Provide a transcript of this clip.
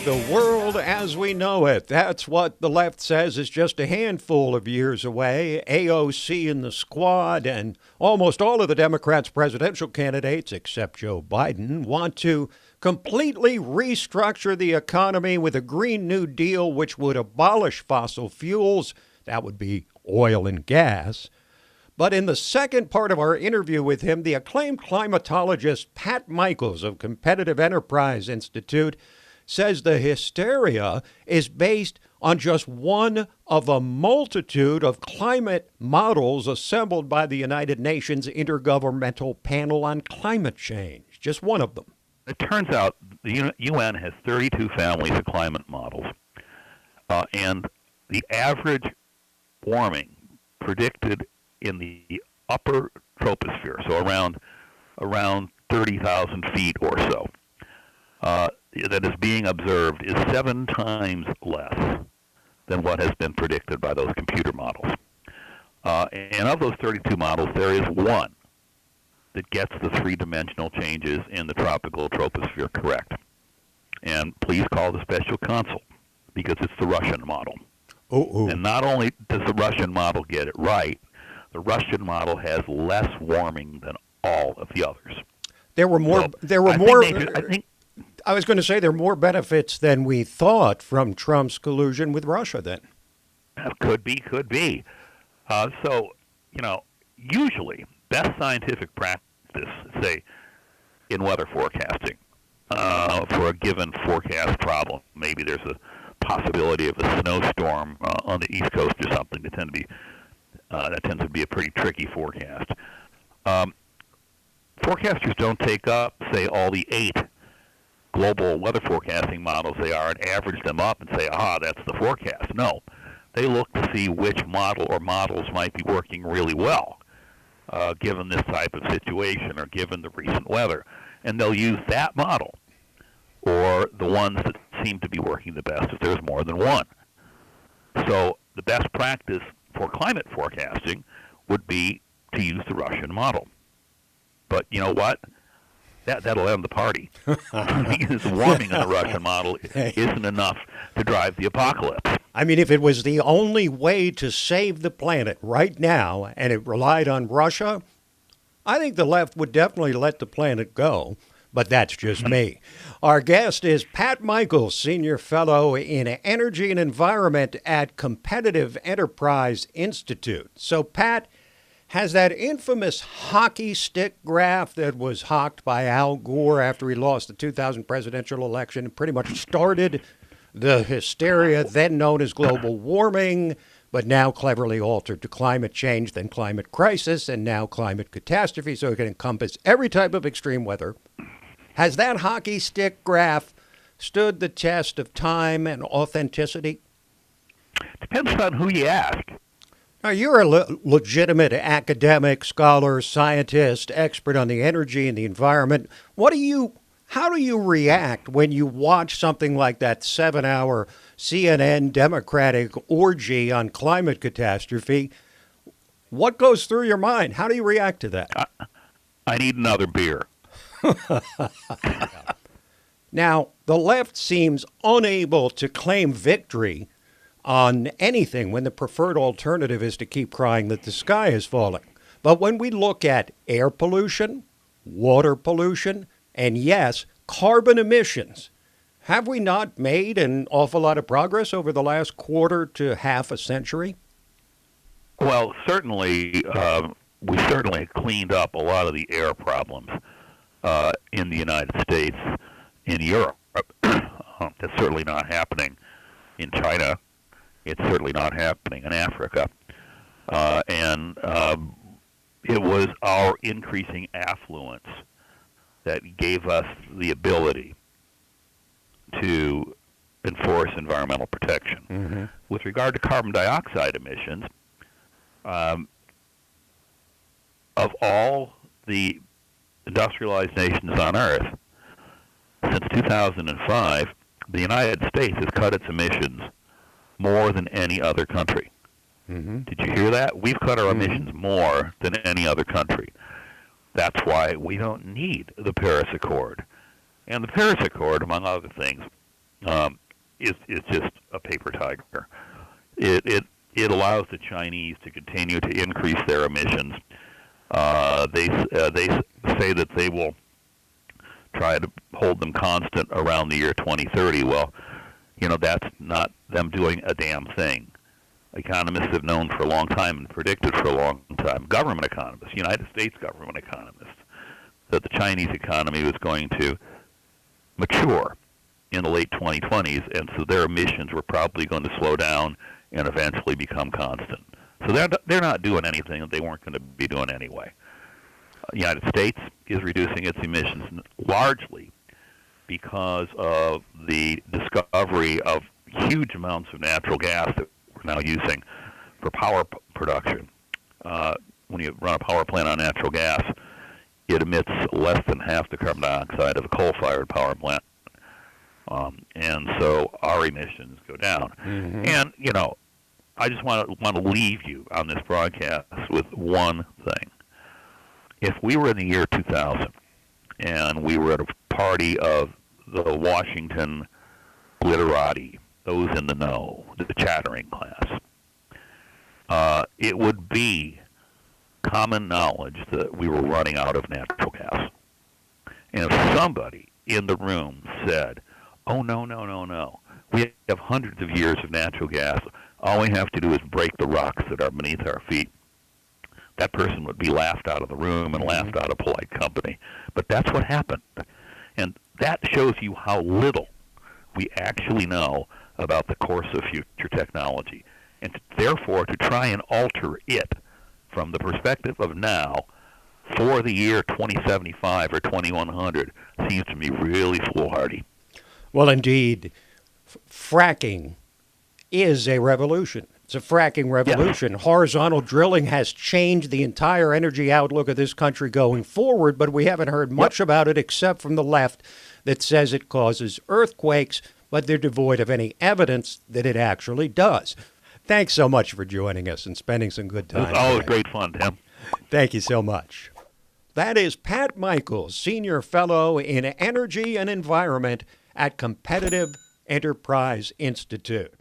The world as we know it. That's what the left says is just a handful of years away. AOC in the squad, and almost all of the Democrats' presidential candidates, except Joe Biden, want to completely restructure the economy with a Green New Deal, which would abolish fossil fuels. That would be oil and gas. But in the second part of our interview with him, the acclaimed climatologist Pat Michaels of Competitive Enterprise Institute says the hysteria is based on just one of a multitude of climate models assembled by the United Nations Intergovernmental Panel on Climate Change. Just one of them. It turns out the UN has 32 families of climate models, and the average warming predicted in the upper troposphere, so around 30,000 feet or so, that is being observed is 7 times less than what has been predicted by those computer models. And of those 32 models, there is one that gets the 3-dimensional changes in the tropical troposphere correct. And please call the special counsel, because it's the Russian model. Ooh. And not only does the Russian model get it right, the Russian model has less warming than all of the others. There were more. I was going to say there are more benefits than we thought from Trump's collusion with Russia. Then could be. So usually best scientific practice, say in weather forecasting, for a given forecast problem. Maybe there's a possibility of a snowstorm on the East Coast or something that tends to be a pretty tricky forecast. Forecasters don't take up, say, all the 8 global weather forecasting models they are and average them up and say, that's the forecast. No, they look to see which model or models might be working really well, given this type of situation or given the recent weather. And they'll use that model or the ones that seem to be working the best if there's more than one. So the best practice for climate forecasting would be to use the Russian model. But you know what? That'll end the party. Because the warming in the Russian model isn't enough to drive the apocalypse. I mean, if it was the only way to save the planet right now and it relied on Russia, I think the left would definitely let the planet go. But that's just me. Our guest is Pat Michaels, Senior Fellow in Energy and Environment at Competitive Enterprise Institute. So, Pat, has that infamous hockey stick graph that was hawked by Al Gore after he lost the 2000 presidential election and pretty much started the hysteria then known as global warming, but now cleverly altered to climate change, then climate crisis, and now climate catastrophe, so it can encompass every type of extreme weather? Has that hockey stick graph stood the test of time and authenticity? Depends on who you ask. Now, you're a legitimate academic, scholar, scientist, expert on the energy and the environment. How do you react when you watch something like that 7-hour CNN Democratic orgy on climate catastrophe? What goes through your mind? How do you react to that? I need another beer. Now, the left seems unable to claim victory on anything when the preferred alternative is to keep crying that the sky is falling. But when we look at air pollution, water pollution, and yes, carbon emissions, have we not made an awful lot of progress over the last quarter to half a century? Well, certainly, we certainly cleaned up a lot of the air problems in the United States, in Europe. That's certainly not happening in China. It's certainly not happening in Africa. And it was our increasing affluence that gave us the ability to enforce environmental protection. Mm-hmm. With regard to carbon dioxide emissions, of all the industrialized nations on Earth, since 2005, the United States has cut its emissions more than any other country. Mm-hmm. Did you hear that? We've cut our emissions more than any other country. That's why we don't need the Paris Accord. And the Paris Accord, among other things, is just a paper tiger. It allows the Chinese to continue to increase their emissions. They say that they will try to hold them constant around the year 2030. Well, that's not them doing a damn thing. Economists have known for a long time and predicted for a long time, government economists, United States government economists, that the Chinese economy was going to mature in the late 2020s, and so their emissions were probably going to slow down and eventually become constant. So they're not doing anything that they weren't going to be doing anyway. The United States is reducing its emissions largely because of the discovery of huge amounts of natural gas that we're now using for power production. When you run a power plant on natural gas, it emits less than half the carbon dioxide of a coal-fired power plant. And so our emissions go down. Mm-hmm. And, I just want to leave you on this broadcast with one thing. If we were in the year 2000 and we were at a party of the Washington glitterati, those in the know, the chattering class, it would be common knowledge that we were running out of natural gas. And if somebody in the room said, oh, no, we have hundreds of years of natural gas, all we have to do is break the rocks that are beneath our feet, that person would be laughed out of the room and laughed out of polite company. But that's what happened. And that shows you how little we actually know about the course of future technology. And therefore, to try and alter it from the perspective of now for the year 2075 or 2100 seems to me really foolhardy. Well, indeed, fracking is a revolution. It's a fracking revolution. Yes. Horizontal drilling has changed the entire energy outlook of this country going forward, but we haven't heard much about it except from the left that says it causes earthquakes, but they're devoid of any evidence that it actually does. Thanks so much for joining us and spending some good time. It was always great fun, Tim. Thank you so much. That is Pat Michaels, Senior Fellow in Energy and Environment at Competitive Enterprise Institute.